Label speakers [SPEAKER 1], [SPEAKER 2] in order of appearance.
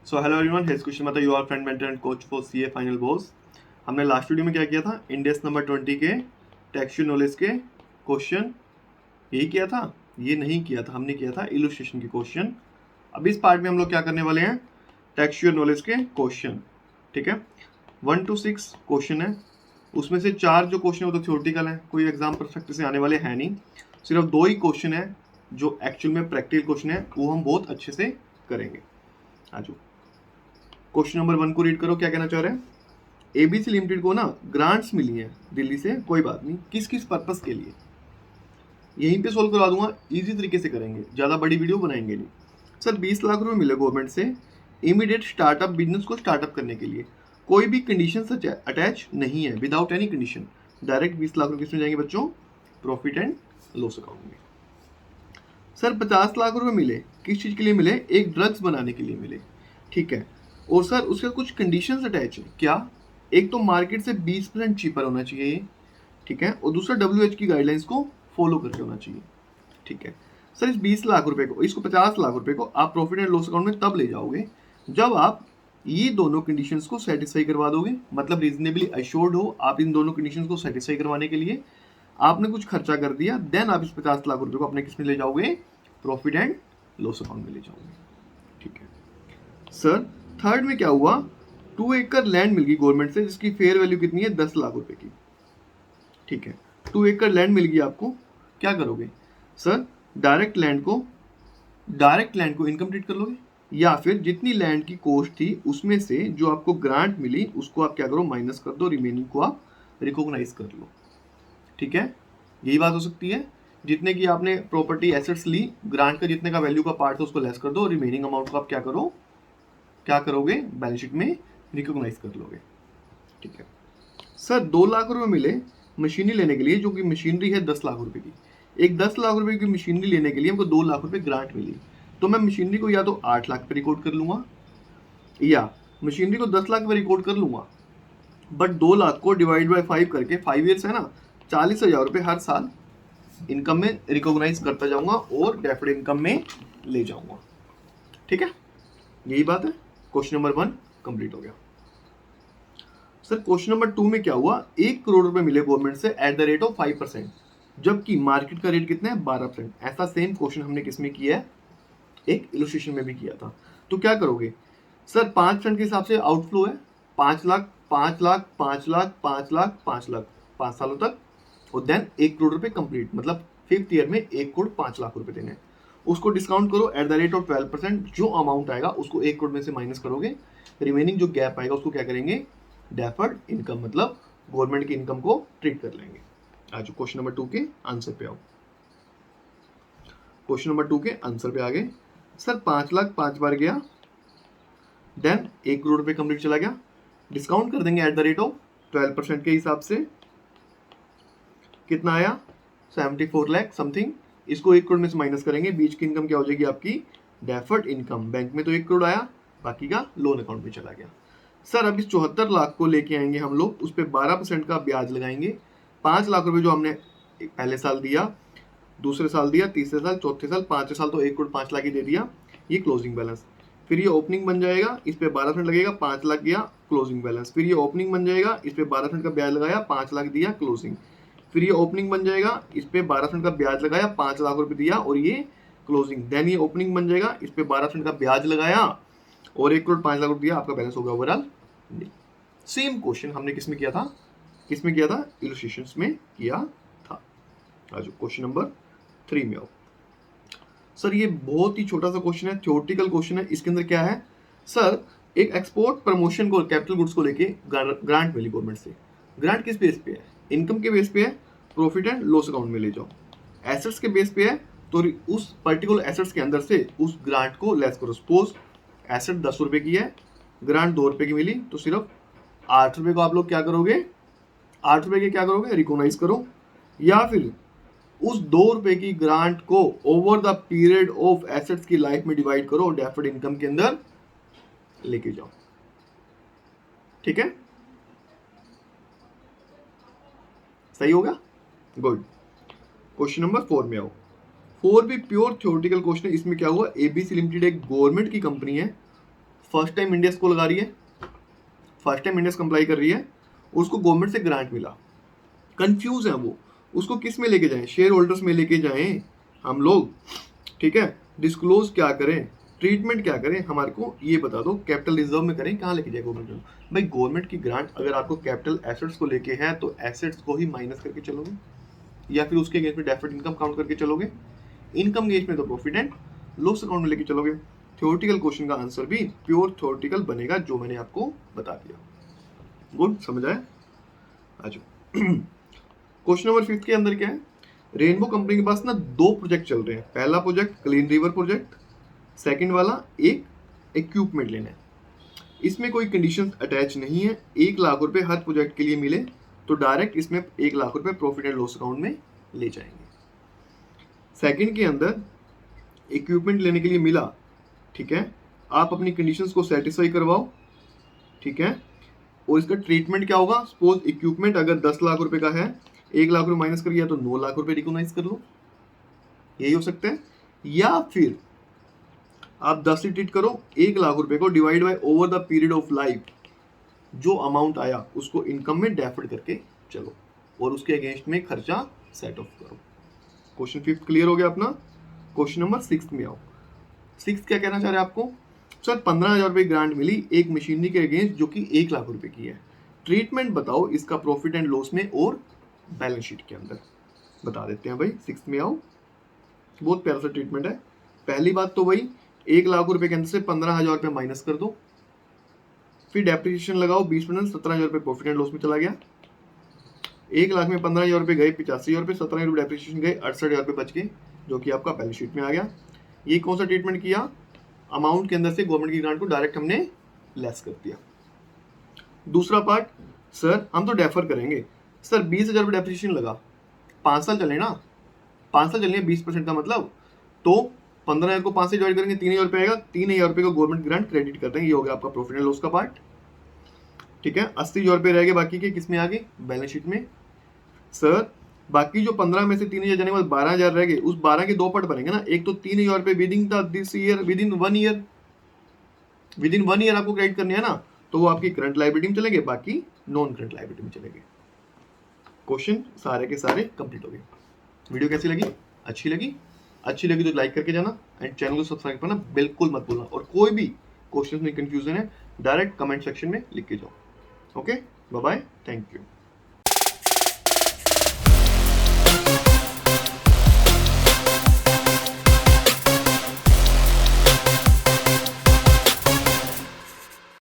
[SPEAKER 1] सो hello everyone, हेज question मतलब you are friend mentor and coach for CA final boss. हमने last video में क्या किया था? इंडेक्स नंबर 20 के टेक्सचुअल नॉलेज के क्वेश्चन यही किया था। ये नहीं किया था, हमने किया था इलस्ट्रेशन के क्वेश्चन। अब इस पार्ट में हम लोग क्या करने वाले हैं? टेक्सचुअल नॉलेज के क्वेश्चन। ठीक है, 1 to 6 क्वेश्चन है। उसमें से 4 जो क्वेश्चन है वो तो थ्योरेटिकल है, कोई एग्जाम परफेक्ट से आने वाले हैं नहीं। सिर्फ 2 ही क्वेश्चन है जो एक्चुअल में प्रैक्टिकल क्वेश्चन है, वो हम बहुत अच्छे से करेंगे। आज क्वेश्चन नंबर 1 को रीड करो, क्या कहना चाह रहे हैं? एबीसी लिमिटेड को ना ग्रांट्स मिली हैं दिल्ली से, कोई बात नहीं, किस किस पर्पस के लिए, यहीं पे सोल्व करवा दूंगा। इजी तरीके से करेंगे, ज़्यादा बड़ी वीडियो बनाएंगे नहीं। सर 20 लाख रुपए मिले गवर्नमेंट से इमीडिएट स्टार्टअप बिजनेस को स्टार्टअप करने के लिए, कोई भी कंडीशन अटैच नहीं है, without any condition direct 20 lakh रुपए किसमें जाएंगे बच्चों? प्रॉफिट एंड लॉस अकाउंट में। सर 50 लाख रुपए मिले, किस चीज़ के लिए मिले? एक ड्रग्स बनाने के लिए मिले। ठीक है, और सर उसके कुछ कंडीशंस अटैच है। क्या? एक तो मार्केट से 20% चीपर होना चाहिए, ठीक है, और दूसरा WHO की गाइडलाइंस को फॉलो करके होना चाहिए। ठीक है सर, इस 20 लाख रुपए को, इसको 50 लाख रुपए को आप प्रॉफिट एंड लॉस अकाउंट में तब ले जाओगे जब आप ये दोनों कंडीशंस को सेटिस्फाई करवा दोगे, मतलब रीजनेबली अश्योर्ड हो आप इन दोनों कंडीशंस को सेटिस्फाई करवाने के लिए आपने कुछ खर्चा कर दिया, देन आप इस 50 लाख रुपए को अपने किस में ले जाओगे? प्रॉफिट एंड लॉस अकाउंट में ले जाओगे। ठीक है सर, थर्ड में क्या हुआ? 2 एकड़ लैंड मिल गई गवर्नमेंट से, जिसकी फेयर वैल्यू कितनी है? 10 लाख रुपए की। ठीक है, 2 एकड़ लैंड मिल गई आपको, क्या करोगे? सर डायरेक्ट लैंड को इनकम ट्रीट कर लोगे, या फिर जितनी लैंड की कॉस्ट थी उसमें से जो आपको ग्रांट मिली उसको आप क्या करो? माइनस कर दो, रिमेनिंग को आप रिकॉग्नाइज कर लो। ठीक है, यही बात हो सकती है। जितने की आपने प्रॉपर्टी एसेट्स ली, ग्रांट का जितने का वैल्यू का पार्ट है उसको लेस कर दो, रिमेनिंग अमाउंट को आप क्या करोगे? बैलेंस शीट में रिकॉग्नाइज कर लोगे। ठीक है सर, 2 लाख रुपए मिले मशीनरी लेने के लिए, जो कि मशीनरी है 10 लाख रुपए की। एक 10 लाख रुपए की मशीनरी लेने के लिए हमको 2 लाख रुपए ग्रांट मिली, तो मैं मशीनरी को या तो 8 लाख पे रिकॉर्ड कर लूंगा, या मशीनरी को 10 लाख पे रिकॉर्ड कर लूंगा, बट 2 लाख को डिवाइड बाय 5 करके, 5 ईयर्स है ना, 40,000 रुपए हर साल इनकम में रिकॉग्नाइज करता जाऊंगा और डेफर्ड इनकम में ले जाऊंगा। ठीक है, यही बात है। क्वेश्चन नंबर 1 कंप्लीट हो गया। सर क्वेश्चन नंबर 2 में क्या हुआ? 1 करोड़ रुपए मिले गवर्नमेंट से एट द रेट ऑफ 5%, जबकि मार्केट का रेट कितना है? 12%। ऐसा सेम क्वेश्चन हमने किस में किया है? एक इलस्ट्रेशन में भी किया था। तो क्या करोगे? सर 5% के हिसाब से आउटफ्लो है 5 लाख 5 लाख 5 लाख 5 लाख 5 लाख 5 सालों तक, और देन 1 करोड़ रुपए कंप्लीट, मतलब 5th ईयर में 1 करोड़ 5 लाख रुपए देने हैं। उसको डिस्काउंट करो एट द रेट ऑफ 12%, जो अमाउंट आएगा उसको 1 करोड़ में से माइनस करोगे, रिमेनिंग जो गैप आएगा उसको क्या करेंगे? डेफर्ड इनकम, मतलब गवर्नमेंट की इनकम को ट्रीट कर लेंगे। आज क्वेश्चन नंबर 2 के आंसर पे आओ। क्वेश्चन नंबर 2 के आंसर पे आ गए। सर 5 लाख 5 बार गया, देन 1 करोड़ रुपए कंप्लीट चला गया, डिस्काउंट कर देंगे एट द रेट ऑफ 12% के हिसाब से, कितना आया? 74 लाख समथिंग। इसको 1 करोड़ में से माइनस करेंगे, बीच की इनकम क्या हो जाएगी आपकी? Deferred income. बैंक में तो 1 करोड़ आया, बाकी का लोन अकाउंट में चला गया। सर अब इस 74 लाख को लेके आएंगे हम लोग, उस पर 12% का ब्याज लगाएंगे। 5 लाख रुपए जो हमने पहले साल दिया, दूसरे साल दिया, तीसरे साल, चौथे साल, पांचवें साल तो 1 करोड़ 5 लाख ही दे दिया, ये क्लोजिंग बैलेंस। फिर ये ओपनिंग बन जाएगा, इस पे 12% लगेगा, 5 लाख गया क्लोजिंग बैलेंस। फिर ये ओपनिंग बन जाएगा, इस पे 12% का ब्याज लगाया, 5 लाख दिया क्लोजिंग। फिर ये ओपनिंग बन जाएगा, इस पे 12% का ब्याज लगाया, 5 लाख रुपए दिया और ये क्लोजिंग। देन ये ओपनिंग बन जाएगा, इस पे 12% का ब्याज लगाया और 1 करोड़ 5 लाख रुपए दिया, आपका बैलेंस हो गया ओवरऑल नहीं। सेम क्वेश्चन हमने किस में किया था? इलस्ट्रेशंस में किया था। आज क्वेश्चन नंबर 3 में आओ। सर ये बहुत ही छोटा सा क्वेश्चन है, थ्योरेटिकल क्वेश्चन है। इसके अंदर क्या है? सर एक एक्सपोर्ट प्रमोशन को, कैपिटल गुड्स को लेके ग्रांट मिली गवर्नमेंट से। ग्रांट किस बेस पे है? इनकम के बेस पे है, प्रॉफिट एंड लॉस अकाउंट में ले जाओ। एसेट्स के बेस पे है, तो उस पर्टिकुलर एसेट्स के अंदर से उस ग्रांट को लेस करो। सपोज एसेट 10 रुपए की है, ग्रांट 2 रुपए की मिली, तो सिर्फ 8 रुपए को आप लोग क्या करोगे? 8 रुपए के क्या करोगे? रिकॉग्नाइज करो, या फिर उस 2 रुपए की ग्रांट को over the period of assets की लाइफ में डिवाइड करो, डेफर्ड इनकम के अंदर लेके जाओ। ठीक है, सही होगा? गुड। क्वेश्चन नंबर 4 में आओ। 4 भी प्योर थ्योरेटिकल क्वेश्चन है। इसमें क्या हुआ? एबीसी लिमिटेड एक गवर्नमेंट की कंपनी है, फर्स्ट टाइम इंडिया को लगा रही है, फर्स्ट टाइम इंडिया कंप्लाई कर रही है, उसको गवर्नमेंट से ग्रांट मिला, कंफ्यूज है वो, उसको किस में लेके जाएं, शेयर होल्डर्स में लेके जाएं हम लोग, ठीक है, डिस्क्लोज क्या करें, ट्रीटमेंट क्या करें, हमारे को ये बता दो, कैपिटल रिजर्व में करें, कहाँ लेके जाए गवर्नमेंट? भाई गवर्नमेंट की ग्रांट अगर आपको कैपिटल एसेट्स को लेके है तो एसेट्स को ही माइनस करके चलोगे, या फिर उसके अगेंस्ट में डेफर्ड इनकम काउंट करके चलोगे, इनकम अगेंस्ट में तो प्रॉफिट एंड लॉस अकाउंट में लेके चलोगे। थ्योरेटिकल क्वेश्चन का आंसर भी प्योर थ्योरेटिकल बनेगा, जो मैंने आपको बता दिया। गुड, समझ आया? आज क्वेश्चन नंबर 5 के अंदर क्या है, रेनबो कंपनी के पास ना 2 प्रोजेक्ट चल रहे हैं। पहला project clean river project, second वाला एक इक्विपमेंट लेना है। इसमें कोई कंडीशंस अटैच नहीं है, 1 लाख रुपए हर प्रोजेक्ट के लिए मिले तो डायरेक्ट इसमें 1 लाख रुपए प्रॉफिट एंड लॉस अकाउंट में ले जाएंगे। सेकंड के अंदर इक्विपमेंट लेने के लिए मिला, ठीक है, आप अपनी कंडीशंस को सेटिस्फाई करवाओ, ठीक है, और इसका ट्रीटमेंट क्या होगा, सपोज इक्विपमेंट अगर 10 लाख रुपए का है, 1 लाख रुपए माइनस कर गया तो 9 लाख रुपए रिकॉग्नाइज कर लो, यही हो सकता है। या फिर आप 10 से ट्रीट करो, 1 लाख रुपए को divide by over the period of life, जो अमाउंट आया उसको इनकम में डेफर्ड करके चलो और उसके अगेंस्ट में खर्चा सेट ऑफ करो। क्वेश्चन 5 क्लियर हो गया अपना। क्वेश्चन नंबर 6 में आओ। 6 क्या कहना चाह रहे हैं आपको, सर 15,000 रुपए ग्रांट मिली एक मशीनरी के अगेंस्ट जो कि 1 लाख रुपए की है, ट्रीटमेंट बताओ इसका प्रॉफिट एंड लॉस में और बैलेंस शीट के अंदर। बता देते हैं भाई, 6 में आओ। बहुत प्यारा सा ट्रीटमेंट है। पहली बात तो भाई 1 लाख रुपए के अंदर से 15,000 रुपए माइनस कर दो, फिर डेप्रिसिएशन लगाओ 20%, 17,000 रुपए प्रॉफिट एंड लॉस में चला गया। 1 लाख में 15,000 रुपए गए 85,000 रुपए, 17,000 रुपए डेप्रिसिएशन गए, 68,000 रुपए बच गए, जो कि आपका बैलेंस शीट में आ गया। ये कौन सा ट्रीटमेंट किया, अमाउंट के अंदर से गवर्नमेंट की ग्रांट को डायरेक्ट हमने लेस कर दिया। दूसरा पार्ट, सर हम तो डेफर करेंगे, सर 20,000 रुपए डेप्रिसिएशन लगा, 5 साल चले ना, 5 साल चलिए 20% का मतलब, तो 15,000 को 5 से डिवाइड करेंगे 3,000 रुपए आएगा, 3,000 रुपए को गवर्नमेंट ग्रांट क्रेडिट कर देंगे, ये हो गया आपका प्रॉफिट एंड लॉस का पार्ट, ठीक है। 80,000 रुपए रह गए बाकी के, किसमें आ गए, बैलेंस शीट में। सर बाकी जो 15 में से 3,000 जाने के बाद 12,000 रह गए, उस 12 के 2 पार्ट बनेंगे ना, एक तो 3,000 रुपए with in this year, with in 1 year आपको क्रेडिट करने हैं ना, तो वो आपकी करंट लायबिलिटी में चलेंगे, बाकी नॉन करंट लायबिलिटी में चलेंगे। क्वेश्चन सारे के सारे कंप्लीट हो गए। वीडियो कैसी लगी, अच्छी लगी? अच्छी लगी तो लाइक करके जाना एंड चैनल को सब्सक्राइब करना बिल्कुल मत भूलना, और कोई भी क्वेश्चन में कंफ्यूजन है डायरेक्ट कमेंट सेक्शन में लिख के जाओ। Okay, bye bye, thank you.